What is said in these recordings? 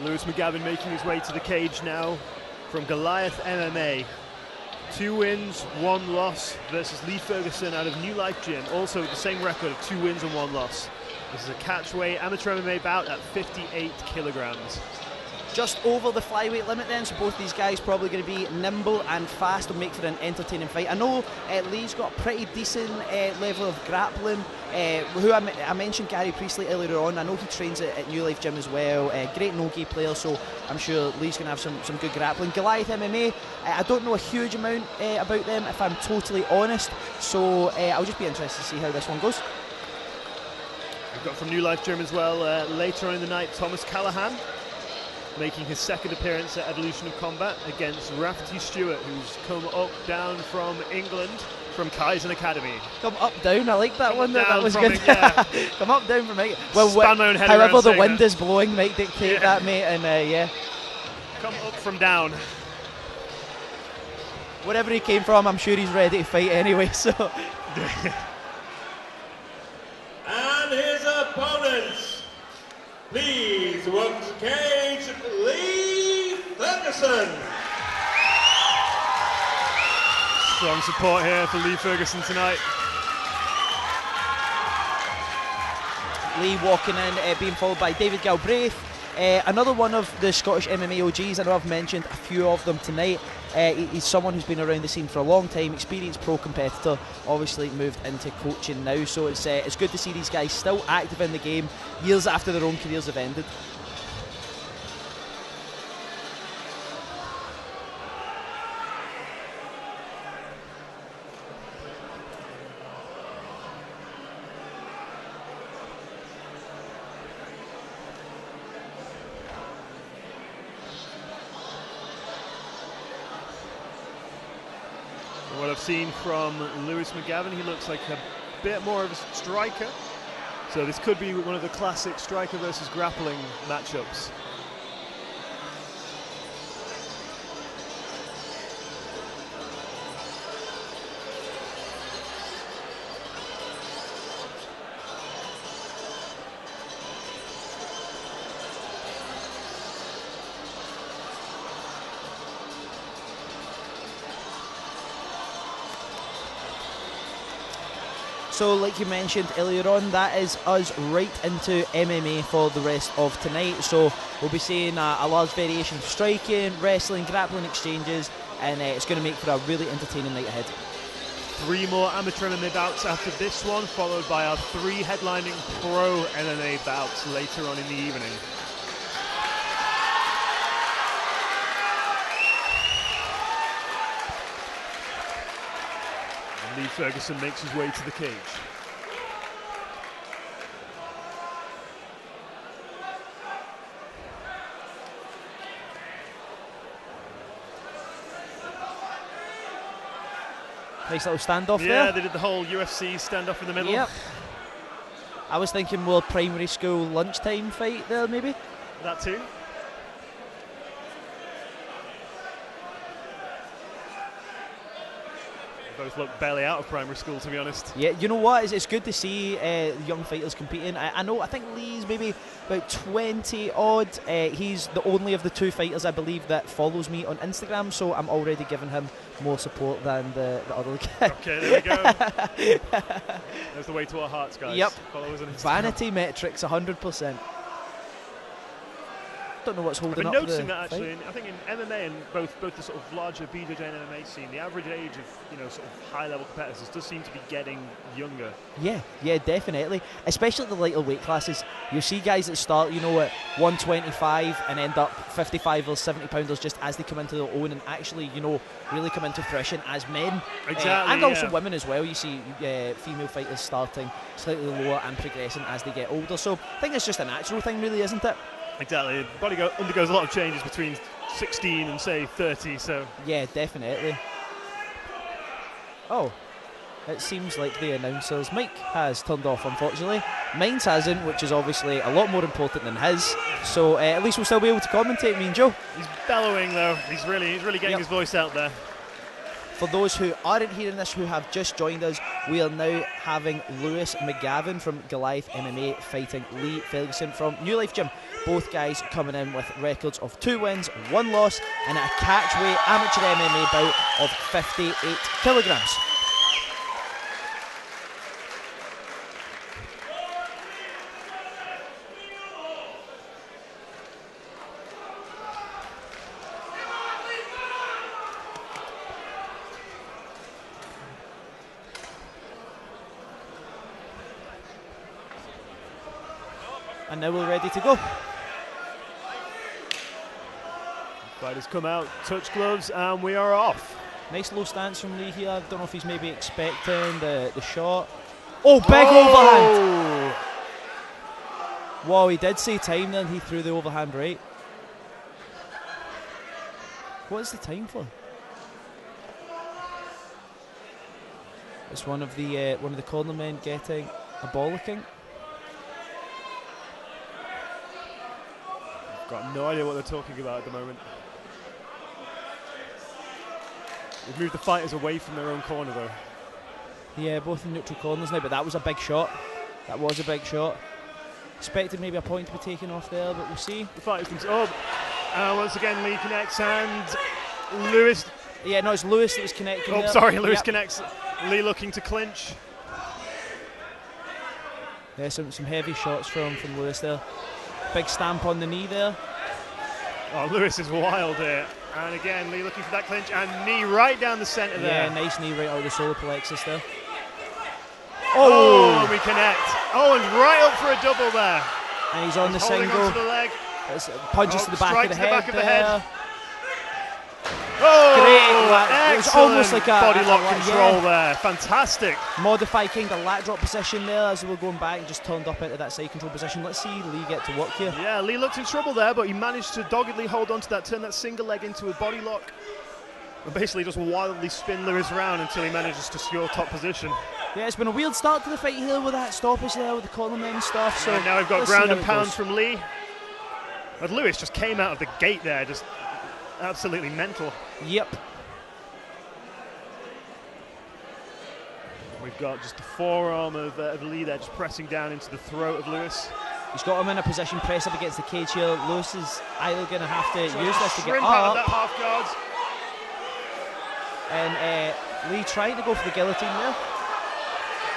Lewis McGavin making his way to the cage now from Goliath MMA. 2 wins, 1 loss versus Lee Ferguson out of New Life Gym, also with the same record of 2 wins and 1 loss. This is a catchweight amateur MMA bout at 58 kilograms. Just over the flyweight limit then, so both these guys probably going to be nimble and fast and make for an entertaining fight. I know Lee's got a pretty decent level of grappling. I mentioned Gary Priestley earlier on. I know he trains at New Life Gym as well. Great no-gi player, so I'm sure Lee's going to have some good grappling. Goliath MMA, I don't know a huge amount about them, if I'm totally honest, so I'll just be interested to see how this one goes. We've got from New Life Gym as well, later on in the night, Thomas Callahan, making his second appearance at Evolution of Combat against Rafferty Stewart, who's come up, down from England, from Kaizen Academy. Come up, down, I like that come one, that was good. Yeah. Come up, down from England. Well, however the wind is blowing might dictate that, mate, and yeah. Come up from down. Wherever he came from, I'm sure he's ready to fight anyway, so. And his opponents, please welcome to the cage, Lee Ferguson. Strong support here for Lee Ferguson tonight. Lee walking in, being followed by David Galbraith. Another one of the Scottish MMA OGs. I know I've mentioned a few of them tonight. He's someone who's been around the scene for a long time, experienced pro competitor, obviously moved into coaching now, so it's good to see these guys still active in the game years after their own careers have ended. What I've seen from Lewis McGavin, he looks like a bit more of a striker. So this could be one of the classic striker versus grappling matchups. So like you mentioned earlier on, that is us right into MMA for the rest of tonight. So we'll be seeing a large variation of striking, wrestling, grappling exchanges, and it's going to make for a really entertaining night ahead. 3 more amateur MMA bouts after this one, followed by our 3 headlining pro MMA bouts later on in the evening. Lee Ferguson makes his way to the cage. Nice little standoff there. Yeah, they did the whole UFC standoff in the middle. Yep. I was thinking more primary school lunchtime fight there, maybe. That too. Both look barely out of primary school, to be honest. Yeah, you know what? It's good to see young fighters competing. I think Lee's maybe about 20 odd. He's the only of the 2 fighters, I believe, that follows me on Instagram, so I'm already giving him more support than the other guy. Okay, there we go. There's the way to our hearts, guys. Yep. Follow us on Instagram. Vanity metrics, 100%. Don't know what's holding I've up been noticing the that actually. fight. I think in MMA and both the sort of larger BJJ and MMA scene, the average age of sort of high level competitors does seem to be getting younger. Yeah, definitely. Especially the lighter weight classes. You see guys that start, at 125 and end up 55 or 70 pounders just as they come into their own and actually, really come into fruition as men. Exactly. And also women as well. You see female fighters starting slightly lower and progressing as they get older. So I think it's just a natural thing, really, isn't it? Exactly. The body undergoes a lot of changes between 16 and say 30. So yeah, definitely. Oh, it seems like the announcer's mic has turned off, unfortunately. Mine's hasn't, which is obviously a lot more important than his. So at least we'll still be able to commentate, me and Joe. He's bellowing though. He's really getting his voice out there. For those who aren't hearing this, who have just joined us, we are now having Lewis McGavin from Goliath MMA fighting Lee Ferguson from New Life Gym. Both guys coming in with records of 2 wins, 1 loss, and a catchweight amateur MMA bout of 58 kilograms. And now we're ready to go. Fighters come out, touch gloves, and we are off. Nice low stance from Lee here. I don't know if he's maybe expecting the shot. Oh, big overhand! Wow, he did say time then. He threw the overhand right. What is the time for? It's one of the cornermen getting a bollocking. Got no idea what they're talking about at the moment. We've moved the fighters away from their own corner though. Yeah, both in neutral corners now, but that was a big shot. That was a big shot. Expected maybe a point to be taken off there, but we'll see. The fighter's been once again Lee connects and Lewis. Yeah, no, it's Lewis that was connecting. Oh, sorry, Lewis connects. Lee looking to clinch. Yeah, some heavy shots from Lewis there. Big stamp on the knee there. Oh, Lewis is wild here. And again, Lee looking for that clinch and knee right down the centre there. Yeah, nice knee right out of the solar plexus there. Oh, we connect. Oh, and right up for a double there. And he's on the holding single. onto the leg. Punches to the back of the head there. Oh, great! It was almost like a body lock control yeah. there. Fantastic. Modified kind of lat drop position there as we were going back and just turned up into that side control position. Let's see Lee get to work here. Yeah, Lee looked in trouble there, but he managed to doggedly hold on to that, turn that single leg into a body lock, and basically just wildly spin Lewis around until he manages to secure top position. Yeah, it's been a weird start to the fight here with that stoppage there with the cornermen and stuff. So and now we've got ground and pound from Lee. But Lewis just came out of the gate there, just absolutely mental. Yep. We've got just the forearm of Lee there, just pressing down into the throat of Lewis. He's got him in a position, press up against the cage here. Lewis is either going to have to use this to get out up. That half guard. And Lee trying to go for the guillotine there.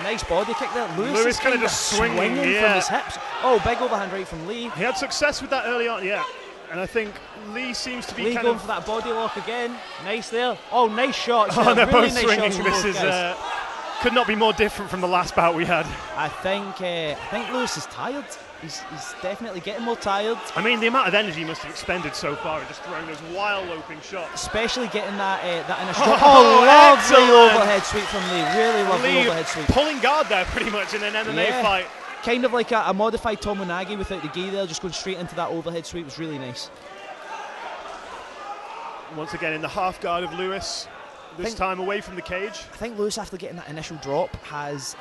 Nice body kick there. Lewis kind of just swinging from his hips. Oh, big overhand right from Lee. He had success with that early on, yeah. And I think Lee seems to be Lee going for that body lock again. Nice there. Oh, nice shots. Oh, they're really both nice swinging. Shots from This both is guys. could not be more different from the last bout we had. I think Lewis is tired. He's definitely getting more tired. I mean, the amount of energy he must have expended so far in just throwing those wild loping shots. Especially getting that initial. Lovely overhead sweep from Lee. Really lovely overhead sweep. Pulling guard there pretty much in an MMA fight. Kind of like a modified Tomonagi without the gi there, just going straight into that overhead sweep was really nice. Once again in the half guard of Lewis. This time away from the cage. I think Lewis, after getting that initial drop, has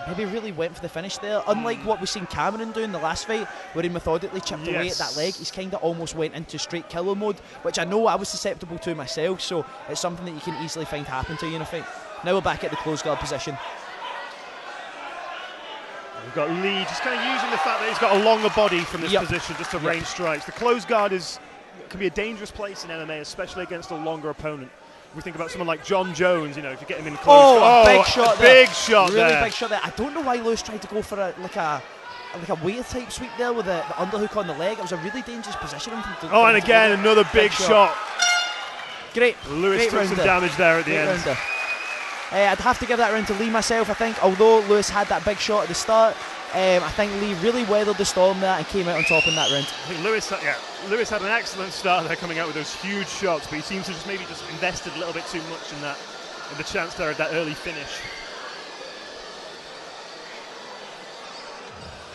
maybe really went for the finish there. Unlike what we've seen Cameron do in the last fight, where he methodically chipped away at that leg, he's kind of almost went into straight killer mode, which I know I was susceptible to myself, so it's something that you can easily find happen to you in a fight. Now we're back at the close guard position. We've got Lee just kind of using the fact that he's got a longer body from this position just to range strikes. The close guard can be a dangerous place in MMA, especially against a longer opponent. We think about someone like John Jones, you know, if you get him in close. Big shot there. Big shot really there. Big shot there. I don't know why Lewis tried to go for a waiter type sweep there with the underhook on the leg. It was a really dangerous position. And again, another big shot. Great. Lewis took some damage there at the end. I'd have to give that round to Lee myself, I think. Although Lewis had that big shot at the start, I think Lee really weathered the storm there and came out on top in that round. I think Lewis had an excellent start there, coming out with those huge shots, but he seems to just maybe invested a little bit too much in the chance there at that early finish.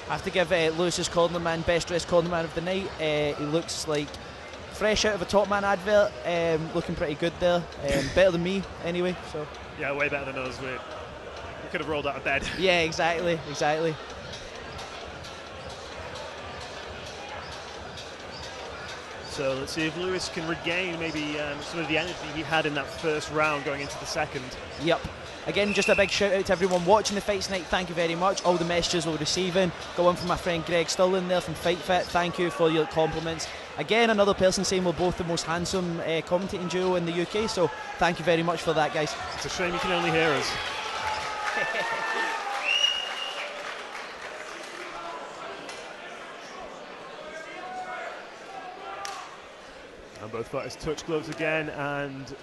I have to give Lewis's cornerman best dressed cornerman of the night. He looks like fresh out of a Top Man advert, looking pretty good there. Better than me anyway. So yeah, way better than us. We could have rolled out of bed. Yeah, exactly. So let's see if Lewis can regain maybe some of the energy he had in that first round going into the second. Yep. Again, just a big shout out to everyone watching the fights tonight. Thank you very much. All the messages we're receiving. Got one from my friend Greg Stirling there from Fight Fit. Thank you for your compliments. Again, another person saying we're both the most handsome commentating duo in the UK. So thank you very much for that, guys. It's a shame you can only hear us. And both fighters touch gloves again, and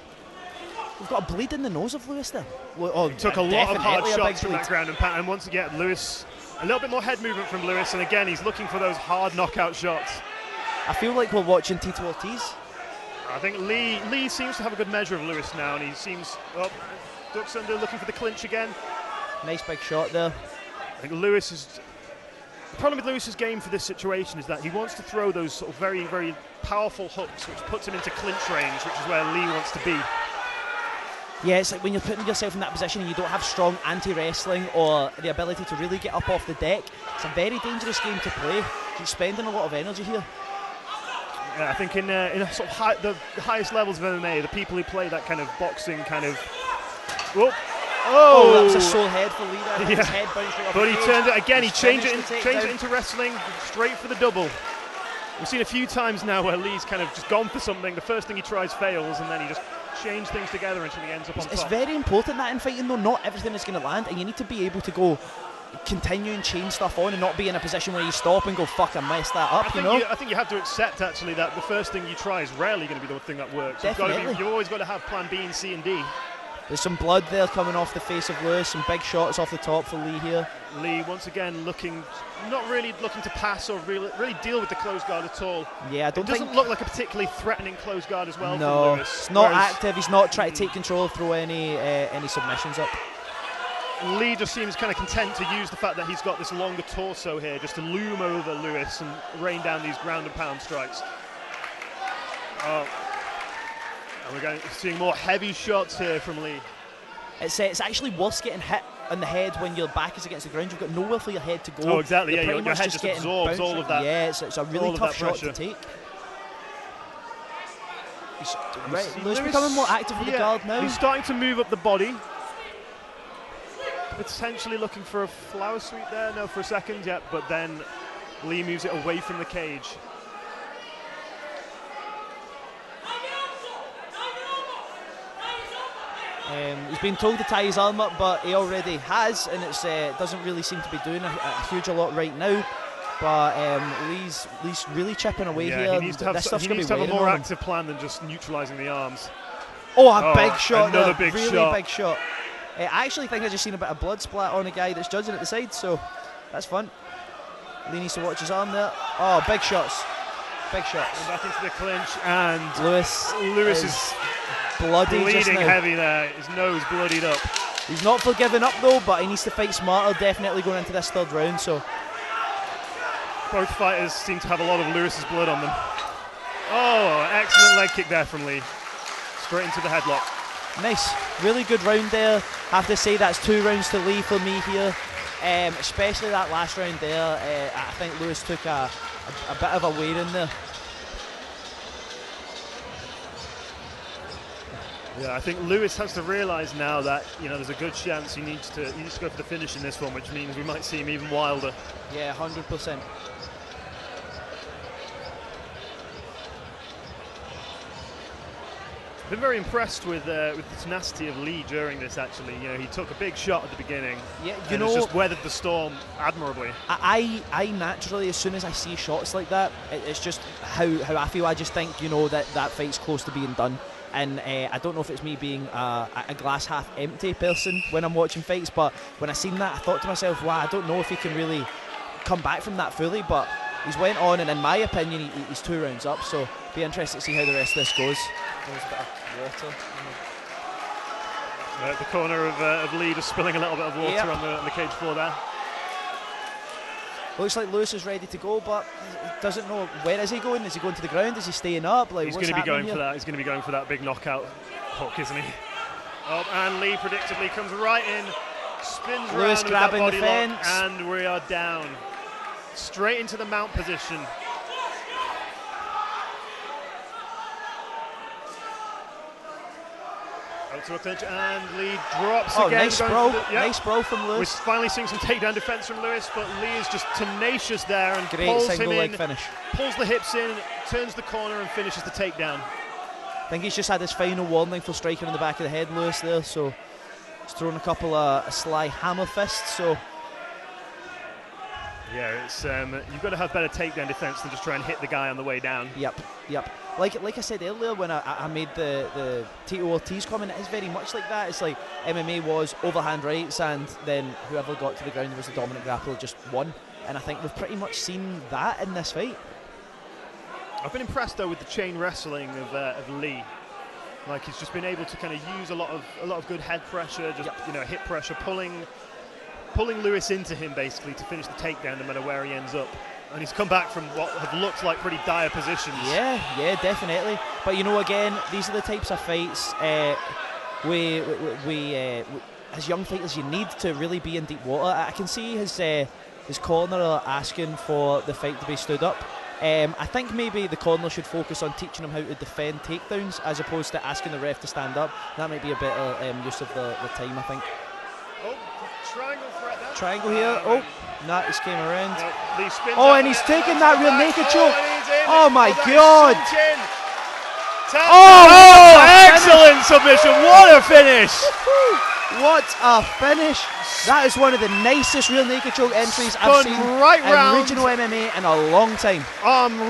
we've got a bleed in the nose of Lewis there. He took a lot of hard shots from bleed. that ground and pound. And once again, Lewis, a little bit more head movement from Lewis, and again, he's looking for those hard knockout shots. I feel like we're watching Tito Ortiz. I think Lee seems to have a good measure of Lewis now, and he seems, well, ducks under, looking for the clinch again. Nice big shot there. I think Lewis is... The problem with Lewis's game for this situation is that he wants to throw those sort of very, very powerful hooks, which puts him into clinch range, which is where Lee wants to be. Yeah, it's like when you're putting yourself in that position and you don't have strong anti-wrestling or the ability to really get up off the deck. It's a very dangerous game to play. You're spending a lot of energy here. Yeah, I think in sort of the highest levels of MMA, the people who play that kind of boxing kind of... Whoop. Oh, that was a sole head for Lee there. Yeah. His head bounced right off but the he cage. turned it again, he changed it Down. into wrestling, straight for the double. We've seen a few times now where Lee's kind of just gone for something, the first thing he tries fails, and then he just changed things together until he ends up on top. It's very important that in fighting though, not everything is going to land, and you need to be able to go continue and change stuff on and not be in a position where you stop and go, fuck, I messed that up, I think you have to accept actually that the first thing you try is rarely going to be the thing that works. You've always got to have plan B and C and D. There's some blood there coming off the face of Lewis, some big shots off the top for Lee here. Lee once again not really looking to pass or really deal with the close guard at all. Yeah, it doesn't look like a particularly threatening close guard as well. No, from Lewis. it's not active. He's not trying to take control, throw any submissions up. Lee just seems kind of content to use the fact that he's got this longer torso here just to loom over Lewis and rain down these ground and pound strikes. And we're seeing more heavy shots here from Lee. It's actually worse getting hit on the head when your back is against the ground. You've got nowhere for your head to go. Oh, exactly. You're Your head just absorbs all of that. Yeah, it's a really tough shot to take. Lewis becoming more active with the guard now. He's starting to move up the body. Potentially looking for a flower sweep there. No, for a second, yeah. But then Lee moves it away from the cage. He's been told to tie his arm up, but he already has, and it doesn't really seem to be doing a huge lot right now. But Lee's really chipping away here. He needs to have a more active plan than just neutralising the arms. Oh, big shot! Another big shot. Big shot. I actually think I just seen a bit of blood splat on a guy that's judging at the side, so that's fun. Lee needs to watch his arm there. Oh, big shots. Big shots. And back into the clinch, and Lewis is bloody, bleeding heavy there. His nose bloodied up. He's not for giving up though, but he needs to fight smarter, definitely going into this third round. So both fighters seem to have a lot of Lewis's blood on them. Oh, excellent leg kick there from Lee. Straight into the headlock. Nice, really good round there. Have to say that's 2 rounds to Lee for me here. Especially that last round there. I think Lewis took a bit of a wear in there. Yeah, I think Lewis has to realise now that there's a good chance he needs to go for the finish in this one, which means we might see him even wilder. Yeah, 100%. I've been very impressed with the tenacity of Lee during this. Actually, he took a big shot at the beginning. Yeah, and has just weathered the storm admirably. I naturally, as soon as I see shots like that, it's just how I feel. I just think that fight's close to being done. And I don't know if it's me being a glass half empty person when I'm watching fights, but when I seen that, I thought to myself, wow, I don't know if he can really come back from that fully, but he's went on, and in my opinion, he's 2 rounds up, so be interested to see how the rest of this goes. There's a bit of water. The corner of Lee just spilling a little bit of water on the cage floor there. Looks like Lewis is ready to go, but doesn't know where is he going. Is he going to the ground? Is he staying up? Like, he's going to be going for that. He's going to be going for that big knockout hook, isn't he? Oh, and Lee predictably comes right in, spins Lewis around grabbing with that body the lock, fence, and we are down, straight into the mount position. Out to a clinch, and Lee drops Oh, again. nice brawl. Yeah. Nice brawl from We're Lewis. finally seeing some takedown defense from Lewis, but Lee is just tenacious there and Great pulls him single leg in, finish. pulls the hips in, turns the corner and finishes the takedown. I think he's just had his final warning for striking on the back of the head, Lewis, there, so he's thrown a couple of sly hammer fists, so... Yeah, it's you've got to have better takedown defense than just try and hit the guy on the way down. Yep. Like I said earlier when I made the Tito Ortiz comment, it is very much like that. It's like MMA was overhand rights, and then whoever got to the ground was the dominant grappler, just won. And I think we've pretty much seen that in this fight. I've been impressed though with the chain wrestling of Lee. Like he's just been able to kind of use a lot of good head pressure, just hip pressure, pulling Lewis into him basically to finish the takedown no matter where he ends up. And he's come back from what have looked like pretty dire positions. Yeah, definitely. But again, these are the types of fights we as young fighters you need to really be in deep water. I can see his corner asking for the fight to be stood up. I think maybe the corner should focus on teaching him how to defend takedowns as opposed to asking the ref to stand up. That might be a better use of the time, I think. Oh, triangle threat there. Triangle here. Oh, nah, he's came around. No, and he's taking that rear naked choke. Oh my God. Excellent submission. What a finish. What a finish. That is one of the nicest rear naked choke entries I've seen right in round. regional MMA in a long time.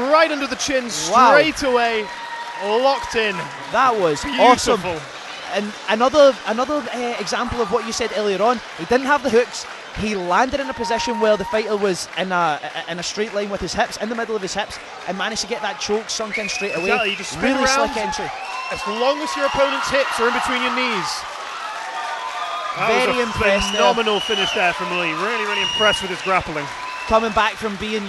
Right under the chin, straight away, locked in. That was Beautiful. awesome. And another example of what you said earlier on. He didn't have the hooks. He landed in a position where the fighter was in a straight line with his hips, in the middle of his hips, and managed to get that choke sunk in straight away. Exactly, you just spin really around. slick entry. As long as your opponent's hips are in between your knees. Very impressed. Phenomenal finish there from Lee. Really, really impressed with his grappling. Coming back from being,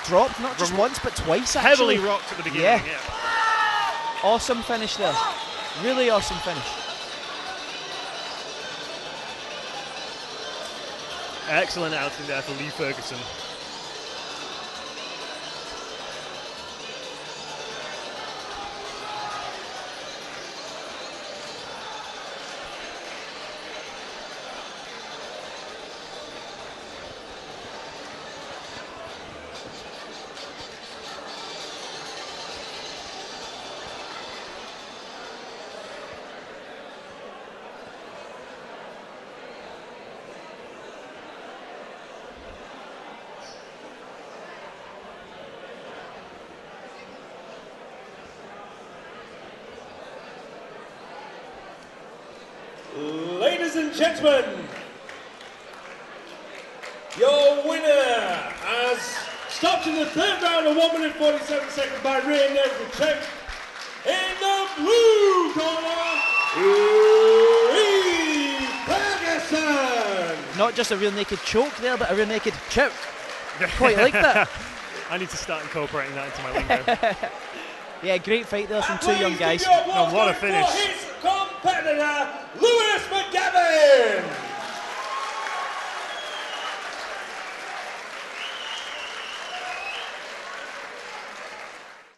dropped not just once but twice. Heavily actually. rocked at the beginning. Yeah. Awesome finish there. Really awesome finish. Excellent outing there for Lee Ferguson. Ladies and gentlemen, your winner has stopped in the third round of 1 minute 47 seconds by rear naked choke. In the blue corner, Lee Ferguson. Not just a rear naked choke there, but a rear naked choke. Quite like that. I need to start incorporating that into my lingo. Yeah, great fight there from two young guys. What a finish. For his competitor, Lewis McGavin.